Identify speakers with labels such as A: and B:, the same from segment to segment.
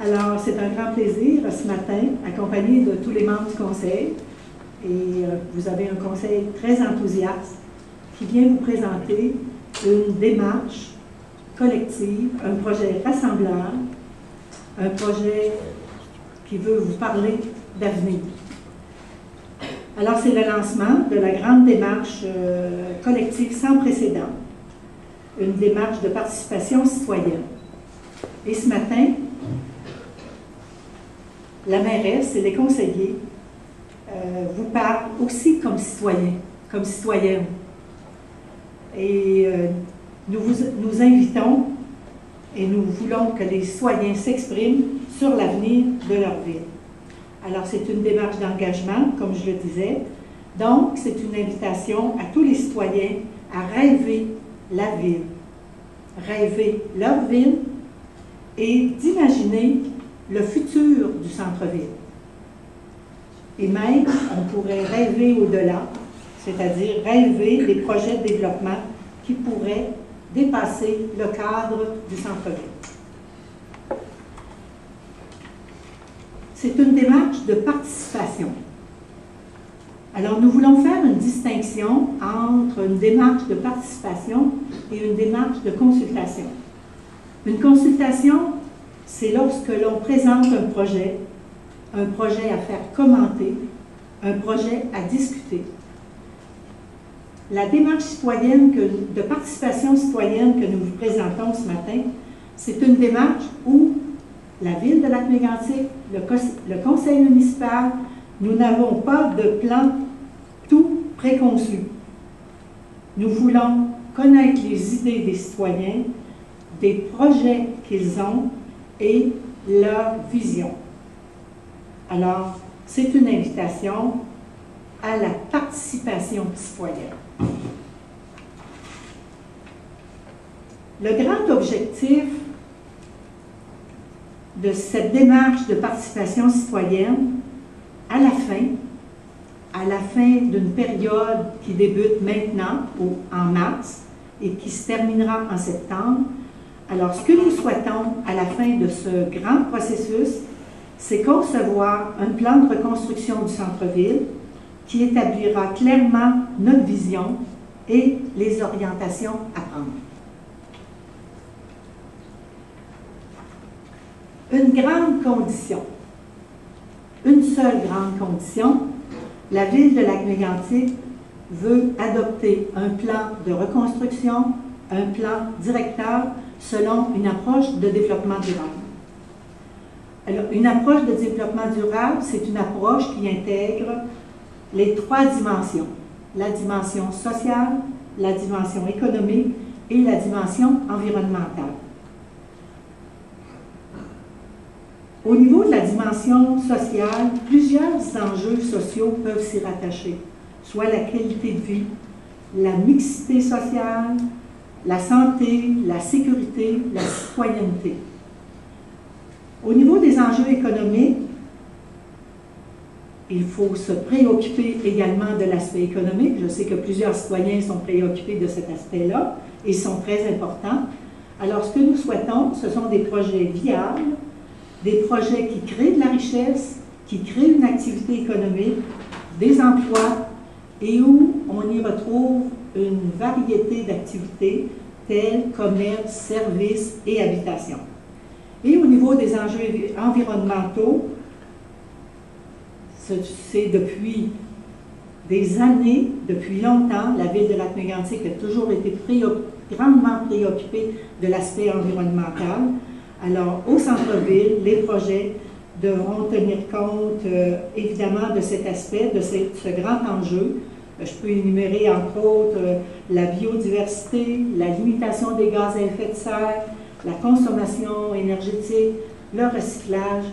A: Alors, c'est un grand plaisir ce matin, accompagné de tous les membres du conseil. Et vous avez un conseil très enthousiaste qui vient vous présenter une démarche collective, un projet rassembleur, un projet qui veut vous parler d'avenir. Alors, c'est le lancement de la grande démarche collective sans précédent, une démarche de participation citoyenne. Et ce matin, la mairesse et les conseillers vous parlent aussi comme citoyens, comme citoyennes. Et nous invitons et nous voulons que les citoyens s'expriment sur l'avenir de leur ville. Alors, c'est une démarche d'engagement, comme je le disais. Donc, c'est une invitation à tous les citoyens à rêver la ville, rêver leur ville et d'imaginer le futur du centre-ville. Et même, on pourrait rêver au-delà, c'est-à-dire rêver des projets de développement qui pourraient dépasser le cadre du centre-ville. C'est une démarche de participation. Alors, nous voulons faire une distinction entre une démarche de participation et une démarche de consultation. Une consultation, c'est lorsque l'on présente un projet à faire commenter, un projet à discuter. La démarche citoyenne, de participation citoyenne que nous vous présentons ce matin, c'est une démarche où la Ville de Lac-Mégantic, le conseil municipal, nous n'avons pas de plan tout préconçu. Nous voulons connaître les idées des citoyens, des projets qu'ils ont et leur vision. Alors, c'est une invitation à la participation citoyenne. Le grand objectif de cette démarche de participation citoyenne, à la fin d'une période qui débute maintenant, en mars, et qui se terminera en septembre. Alors, ce que nous souhaitons à la fin de ce grand processus, c'est concevoir un plan de reconstruction du centre-ville qui établira clairement notre vision et les orientations à prendre. Une grande condition, une seule grande condition, la Ville de Lac-Mégantic veut adopter un plan de reconstruction, un plan directeur selon une approche de développement durable. Alors, une approche de développement durable, c'est une approche qui intègre les trois dimensions. La dimension sociale, la dimension économique et la dimension environnementale. Au niveau de la dimension sociale, plusieurs enjeux sociaux peuvent s'y rattacher, soit la qualité de vie, la mixité sociale, la santé, la sécurité, la citoyenneté. Au niveau des enjeux économiques, il faut se préoccuper également de l'aspect économique. Je sais que plusieurs citoyens sont préoccupés de cet aspect-là et sont très importants. Alors, ce que nous souhaitons, ce sont des projets viables, des projets qui créent de la richesse, qui créent une activité économique, des emplois, et où on y retrouve une variété d'activités telles commerce, services et habitation. Et au niveau des enjeux environnementaux, c'est depuis des années, depuis longtemps, la Ville de Lac-Mégantic a toujours été grandement préoccupée de l'aspect environnemental. Alors, au centre-ville, les projets devront tenir compte, évidemment, de cet aspect, de ce grand enjeu. Je peux énumérer, entre autres, la biodiversité, la limitation des gaz à effet de serre, la consommation énergétique, le recyclage,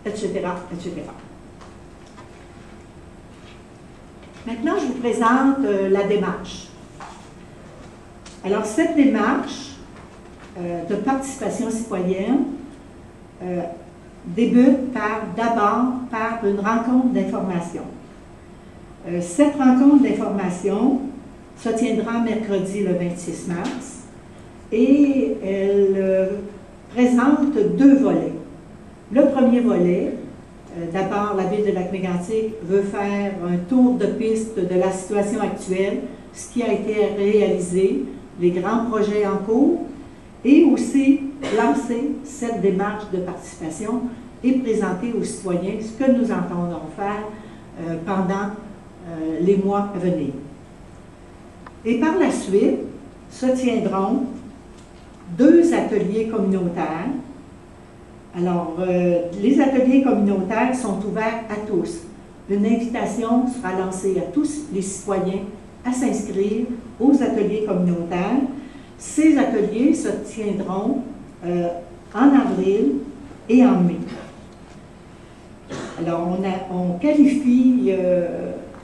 A: etc., etc. Maintenant, je vous présente la démarche. Alors, cette démarche de participation citoyenne débute d'abord par une rencontre d'information. Cette rencontre d'information se tiendra mercredi le 26 mars et elle présente deux volets. Le premier volet, d'abord, la Ville de Lac-Mégantic veut faire un tour de piste de la situation actuelle, ce qui a été réalisé, les grands projets en cours, et aussi lancer cette démarche de participation et présenter aux citoyens ce que nous entendons faire pendant les mois à venir. Et par la suite, se tiendront 2 ateliers communautaires. Alors, les ateliers communautaires sont ouverts à tous. Une invitation sera lancée à tous les citoyens à s'inscrire aux ateliers communautaires. Ces ateliers se tiendront en avril et en mai. Alors, on qualifie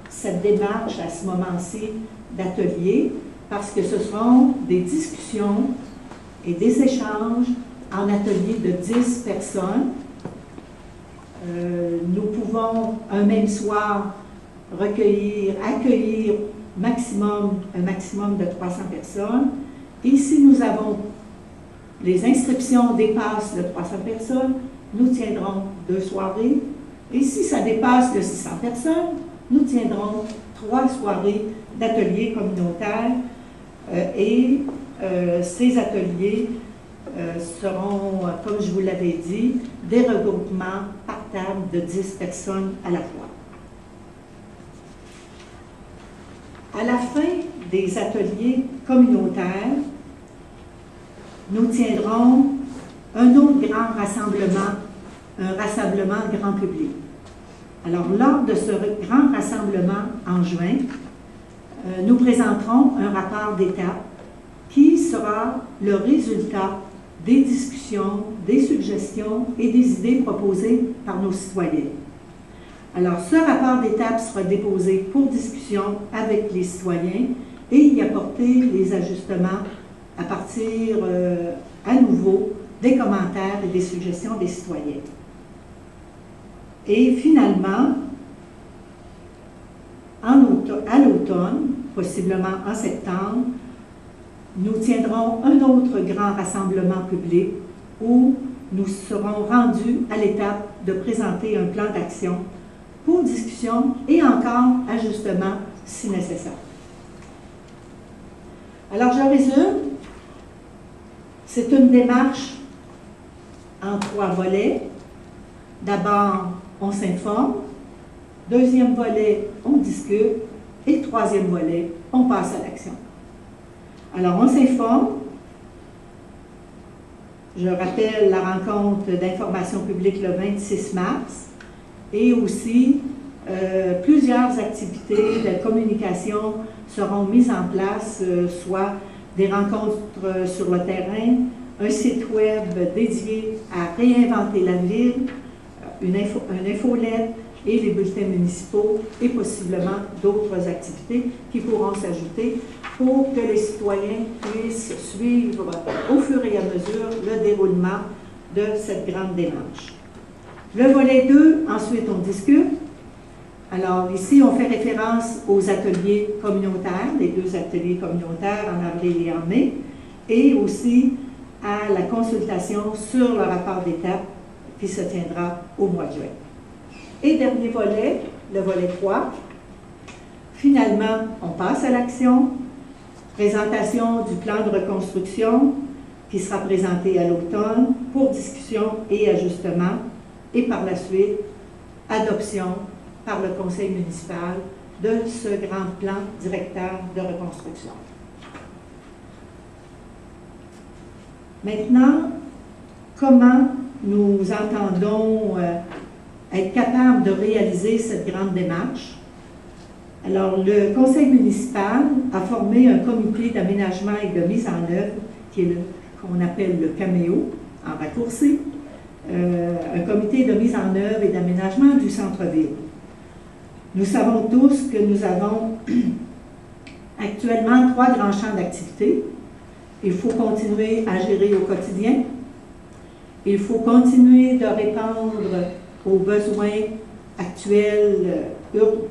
A: cette démarche à ce moment-ci d'atelier parce que ce seront des discussions et des échanges en atelier de 10 personnes. Nous pouvons, un même soir, accueillir un maximum de 300 personnes. Et si nous avons, les inscriptions dépassent de 300 personnes, nous tiendrons 2 soirées. Et si ça dépasse de 600 personnes, nous tiendrons 3 soirées d'ateliers communautaires. Ces ateliers seront, comme je vous l'avais dit, des regroupements par table de 10 personnes à la fois. À la fin des ateliers communautaires, nous tiendrons un autre grand rassemblement, un rassemblement grand public. Alors, lors de ce grand rassemblement en juin, nous présenterons un rapport d'étape qui sera le résultat des discussions, des suggestions et des idées proposées par nos citoyens. Alors, ce rapport d'étape sera déposé pour discussion avec les citoyens et y apporter les ajustements à partir, à nouveau, des commentaires et des suggestions des citoyens. Et finalement, à l'automne, possiblement en septembre, nous tiendrons un autre grand rassemblement public où nous serons rendus à l'étape de présenter un plan d'action pour discussion et encore ajustement si nécessaire. Alors, je résume. C'est une démarche en 3 volets. D'abord, on s'informe. Deuxième volet, on discute. Et 3e volet, on passe à l'action. Alors, on s'informe. Je rappelle la rencontre d'information publique le 26 mars et aussi plusieurs activités de communication seront mises en place, soit des rencontres sur le terrain, un site web dédié à réinventer la ville, une infolette et les bulletins municipaux et possiblement d'autres activités qui pourront s'ajouter pour que les citoyens puissent suivre au fur et à mesure le déroulement de cette grande démarche. Le volet 2, ensuite on discute. Alors ici, on fait référence aux ateliers communautaires, les 2 ateliers communautaires en avril et en mai, et aussi à la consultation sur le rapport d'étape qui se tiendra au mois de juin. Et dernier volet, le volet 3, finalement, on passe à l'action, présentation du plan de reconstruction qui sera présenté à l'automne pour discussion et ajustement, et par la suite, adoption par le conseil municipal de ce grand plan directeur de reconstruction. Maintenant, comment nous entendons être capables de réaliser cette grande démarche? Alors, le conseil municipal a formé un comité d'aménagement et de mise en œuvre, qui est qu'on appelle le CAMEO, en raccourci, un comité de mise en œuvre et d'aménagement du centre-ville. Nous savons tous que nous avons actuellement 3 grands champs d'activité. Il faut continuer à gérer au quotidien. Il faut continuer de répondre aux besoins actuels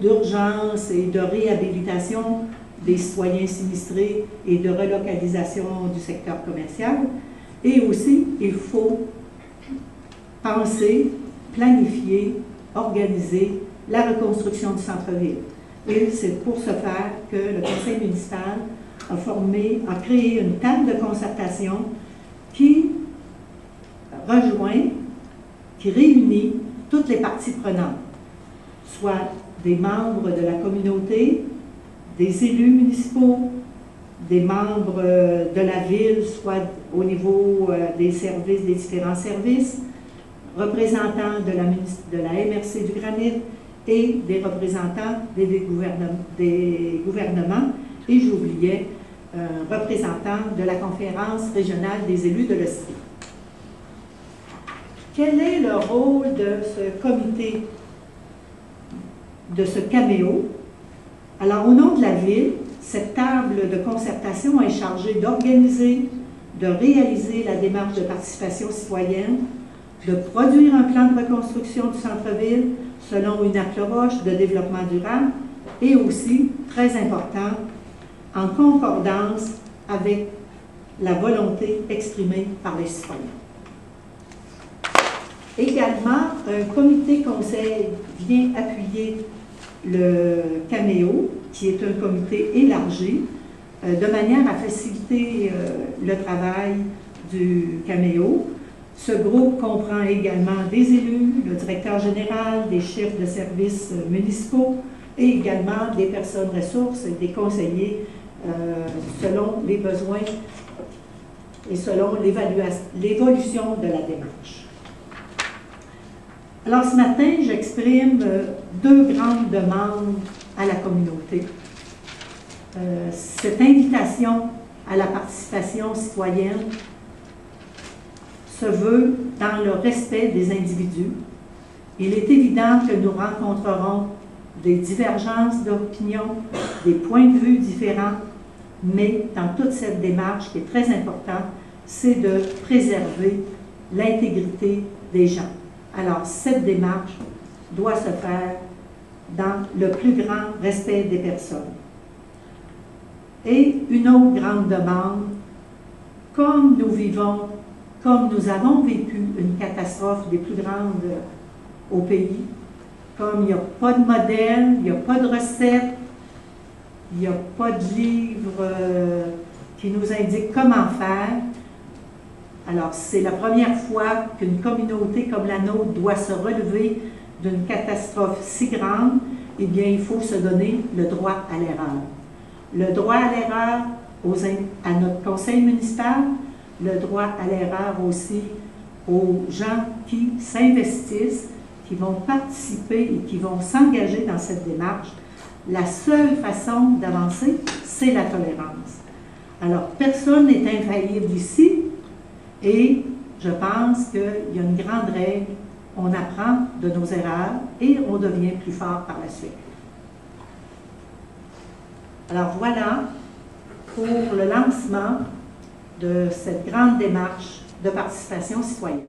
A: d'urgence et de réhabilitation des citoyens sinistrés et de relocalisation du secteur commercial. Et aussi, il faut penser, planifier, organiser la reconstruction du centre-ville. Et c'est pour ce faire que le conseil municipal a créé une table de concertation qui réunit toutes les parties prenantes, soit des membres de la communauté, des élus municipaux, des membres de la ville, soit au niveau des services, des différents services, représentants de la MRC du Granit et des représentants des gouvernements, et j'oubliais un représentant de la conférence régionale des élus de l'Estrie. Quel est le rôle de ce comité, de ce caméo? Alors, au nom de la ville, cette table de concertation est chargée d'organiser, de réaliser la démarche de participation citoyenne, de produire un plan de reconstruction du centre-ville selon une approche de développement durable et aussi, très important, en concordance avec la volonté exprimée par les citoyens. Également, un comité conseil vient appuyer le caméo, qui est un comité élargi, de manière à faciliter le travail du caméo. Ce groupe comprend également des élus, le directeur général, des chefs de services municipaux et également des personnes ressources et des conseillers selon les besoins et selon l'évolution de la démarche. Alors ce matin, j'exprime deux grandes demandes à la communauté. Cette invitation à la participation citoyenne se veut dans le respect des individus. Il est évident que nous rencontrerons des divergences d'opinion, des points de vue différents, mais dans toute cette démarche qui est très importante, c'est de préserver l'intégrité des gens. Alors, cette démarche doit se faire dans le plus grand respect des personnes. Et une autre grande demande, comme nous avons vécu une catastrophe des plus grandes au pays, comme il n'y a pas de modèle, il n'y a pas de recette, il n'y a pas de livre qui nous indique comment faire. Alors, c'est la première fois qu'une communauté comme la nôtre doit se relever d'une catastrophe si grande, eh bien, il faut se donner le droit à l'erreur. Le droit à l'erreur à notre conseil municipal, le droit à l'erreur aussi aux gens qui s'investissent, qui vont participer et qui vont s'engager dans cette démarche. La seule façon d'avancer, c'est la tolérance. Alors, personne n'est infaillible ici et je pense qu'il y a une grande règle. On apprend de nos erreurs et on devient plus fort par la suite. Alors voilà pour le lancement de cette grande démarche de participation citoyenne.